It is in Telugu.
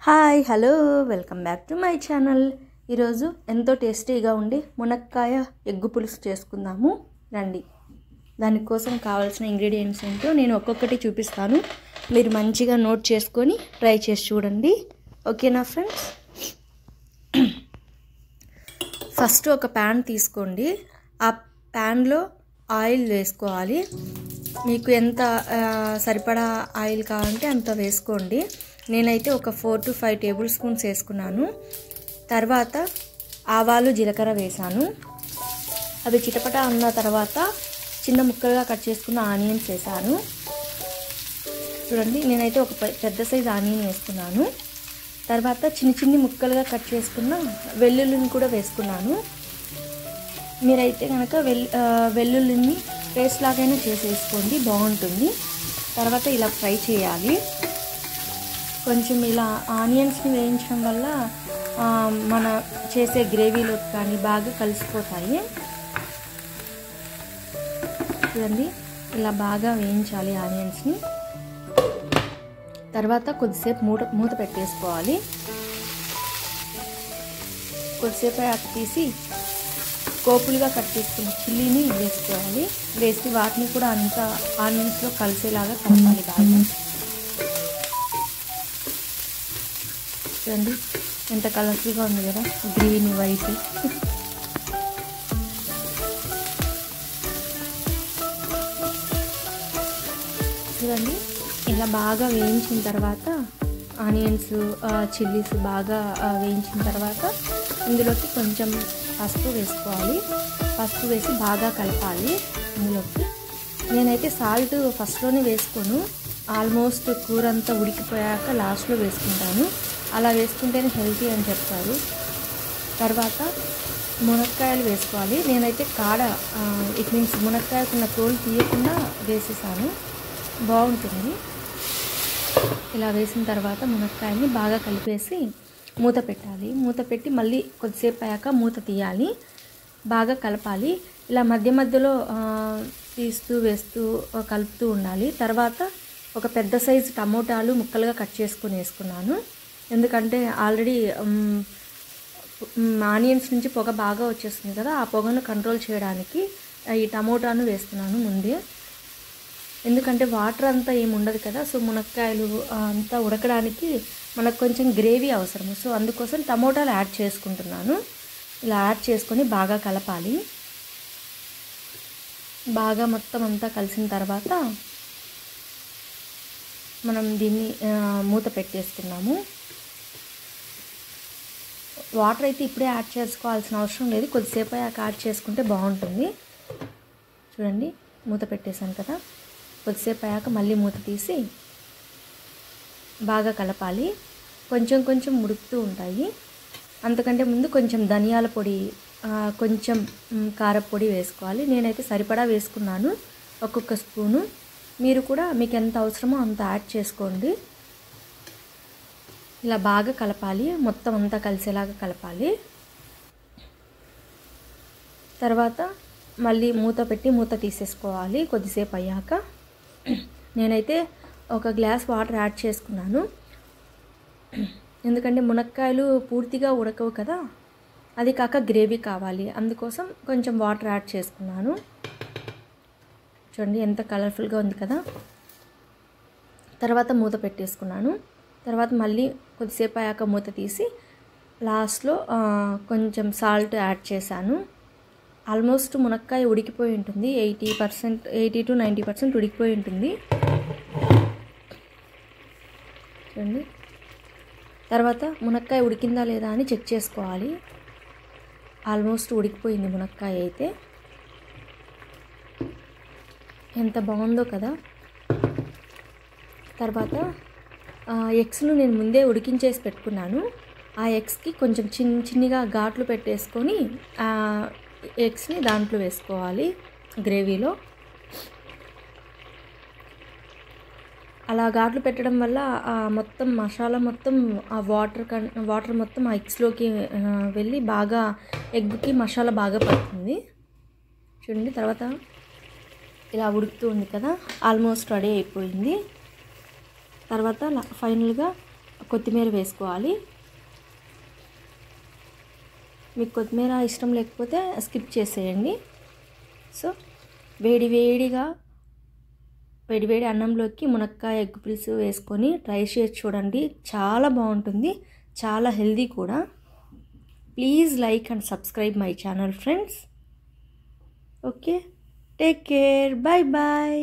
Hi hello welcome back to my channel. ఈరోజు ఎంతో టేస్టీగా ఉండి మునక్కాయ ఎగ్గు పులుసు చేసుకుందాము రండి. దానికోసం కావాల్సిన ఇంగ్రీడియంట్స్ ఏంటో నేను ఒక్కొక్కటి చూపిస్తాను. మీరు మంచిగా నోట్ చేసుకొని ట్రై చేసి చూడండి. ఓకేనా ఫ్రెండ్స్? ఫస్ట్ ఒక ప్యాన్ తీసుకోండి. ఆ ప్యాన్లో ఆయిల్ వేసుకోవాలి. మీకు ఎంత సరిపడా ఆయిల్ కావాలంటే అంత వేసుకోండి. నేనైతే ఒక 4 to 5 టేబుల్ స్పూన్స్ వేసుకున్నాను. తర్వాత ఆవాలు జీలకర్ర వేసాను. అవి చిటపట అన్న తర్వాత చిన్న ముక్కలుగా కట్ చేసుకున్న ఆనియన్స్ వేసాను. చూడండి, నేనైతే ఒక పెద్ద సైజ్ ఆనియన్ వేసుకున్నాను. తర్వాత చిన్ని ముక్కలుగా కట్ చేసుకున్న వెల్లుల్లిని కూడా వేసుకున్నాను. మీరైతే కనుక వెల్లుల్లిని పేస్ట్ లాగైనా చేసి వేసుకోండి, బాగుంటుంది. తర్వాత ఇలా ఫ్రై చేయాలి. కొంచెం ఇలా ఆనియన్స్ని వేయించడం వల్ల మన చేసే గ్రేవీలో కానీ బాగా కలిసిపోతాయి. చూడండి, ఇలా బాగా వేయించాలి ఆనియన్స్ని. తర్వాత కొద్దిసేపు మూత పెట్టేసుకోవాలి. కొద్దిసేపు తీసి కోపులుగా కట్ చేసుకున్న చిల్లీని వేసుకోవాలి. వేసి వాటిని కూడా అంతా ఆనియన్స్లో కలిసేలాగా కలపాలి బాగా. చూడండి, ఎంత కలర్ఫుల్గా ఉంది కదా, గ్రీన్ వైట్. చూడండి, ఇలా బాగా వేయించిన తర్వాత ఆనియన్స్ చిల్లీస్ బాగా వేయించిన తర్వాత ఇందులోకి కొంచెం పసుపు వేసుకోవాలి. పసుపు వేసి బాగా కలపాలి ఇందులోకి. నేనైతే సాల్ట్ ఫస్ట్లోనే వేసుకోను, ఆల్మోస్ట్ కూర అంతా ఉడికిపోయాక లాస్ట్లో వేసుకుంటాను. అలా వేసుకుంటేనే హెల్తీ అని చెప్తారు. తర్వాత మునక్కాయలు వేసుకోవాలి. నేనైతే ఇట్ మీన్స్ మునక్కాయకున్న తోలు తీయకుండా వేసేసాను, బాగుంటుంది. ఇలా వేసిన తర్వాత మునక్కాయని బాగా కలిపేసి మూత పెట్టాలి. మూత పెట్టి మళ్ళీ కొద్దిసేపు అయ్యాక మూత తీయాలి, బాగా కలపాలి. ఇలా మధ్యలో తీస్తూ వేస్తూ కలుపుతూ ఉండాలి. తర్వాత ఒక పెద్ద సైజు టమోటాలు ముక్కలుగా కట్ చేసుకొని వేసుకున్నాను. ఎందుకంటే ఆల్రెడీ ఆనియన్స్ నుంచి పొగ బాగా వచ్చేస్తుంది కదా, ఆ పొగను కంట్రోల్ చేయడానికి ఈ టమోటాను వేస్తున్నాను ముందే. ఎందుకంటే వాటర్ అంతా ఏమి ఉండదు కదా, సో మునక్కాయలు అంతా ఉడకడానికి మనకు కొంచెం గ్రేవీ అవసరము. సో అందుకోసం టమోటాలు యాడ్ చేసుకుంటున్నాను. ఇలా యాడ్ చేసుకొని బాగా కలపాలి. బాగా మొత్తం అంతా కలిసిన తర్వాత మనం దీన్ని మూత పెట్టేసుకున్నాము. వాటర్ అయితే ఇప్పుడే యాడ్ చేసుకోవాల్సిన అవసరం లేదు, కొద్దిసేపు యాడ్ చేసుకుంటే బాగుంటుంది. చూడండి, మూత పెట్టేశాను కదా. కొద్దిసేపు అయ్యాక మళ్ళీ మూత తీసి బాగా కలపాలి. కొంచెం ఉడుకుతూ ఉంటాయి. అంతకంటే ముందు కొంచెం ధనియాల పొడి, కొంచెం కారపొడి వేసుకోవాలి. నేనైతే సరిపడా వేసుకున్నాను, ఒక్కొక్క స్పూను. మీరు కూడా మీకు ఎంత అవసరమో అంత యాడ్ చేసుకోండి. ఇలా బాగా కలపాలి, మొత్తం అంతా కలిసేలాగా కలపాలి. తర్వాత మళ్ళీ మూత తీసేసుకోవాలి కొద్దిసేపు అయ్యాక. నేనైతే ఒక గ్లాస్ వాటర్ యాడ్ చేసుకున్నాను. ఎందుకంటే మునక్కాయలు పూర్తిగా ఉడకవు కదా, అది కాక గ్రేవీ కావాలి, అందుకోసం కొంచెం వాటర్ యాడ్ చేసుకున్నాను. చూడండి, ఎంత కలర్ఫుల్గా ఉంది కదా. తర్వాత మూత పెట్టేసుకున్నాను. తర్వాత మళ్ళీ కొద్దిసేపు అయ్యాక మూత తీసి లాస్ట్లో కొంచెం సాల్ట్ యాడ్ చేశాను. ఆల్మోస్ట్ మునక్కాయ ఉడికిపోయి ఉంటుంది, 80 to 90% ఉడికిపోయి ఉంటుంది. చూడండి, తర్వాత మునక్కాయ ఉడికిందా లేదా అని చెక్ చేసుకోవాలి. ఆల్మోస్ట్ ఉడికిపోయింది మునక్కాయ అయితే. ఎంత బాగుందో కదా. తర్వాత ఎగ్స్ను నేను ముందే ఉడికించేసి పెట్టుకున్నాను. ఆ ఎగ్స్కి కొంచెం చిన్నగా ఘాట్లు పెట్టేసుకొని ఎగ్స్ని దాంట్లో వేసుకోవాలి గ్రేవీలో. అలా ఘాట్లు పెట్టడం వల్ల మొత్తం మసాలా మొత్తం ఆ వాటర్ మొత్తం ఆ ఎగ్స్లోకి వెళ్ళి బాగా ఎగ్కి మసాలా బాగా పడుతుంది. చూడండి, తర్వాత ఇలా ఉడుకుతూ ఉంది కదా, ఆల్మోస్ట్ రెడీ అయిపోయింది. తర్వాత ఫైనల్గా కొత్తిమీర వేసుకోవాలి. మీకు కొత్తిమీర ఇష్టం లేకపోతే స్కిప్ చేసేయండి. సో వేడి అన్నంలోకి మునక్కాయ ఎగ్ పులుసు వేసుకొని ట్రై చేసి చూడండి. చాలా బాగుంటుంది, చాలా హెల్దీ కూడా. Please like and subscribe my channel friends. Okay, take care, bye bye.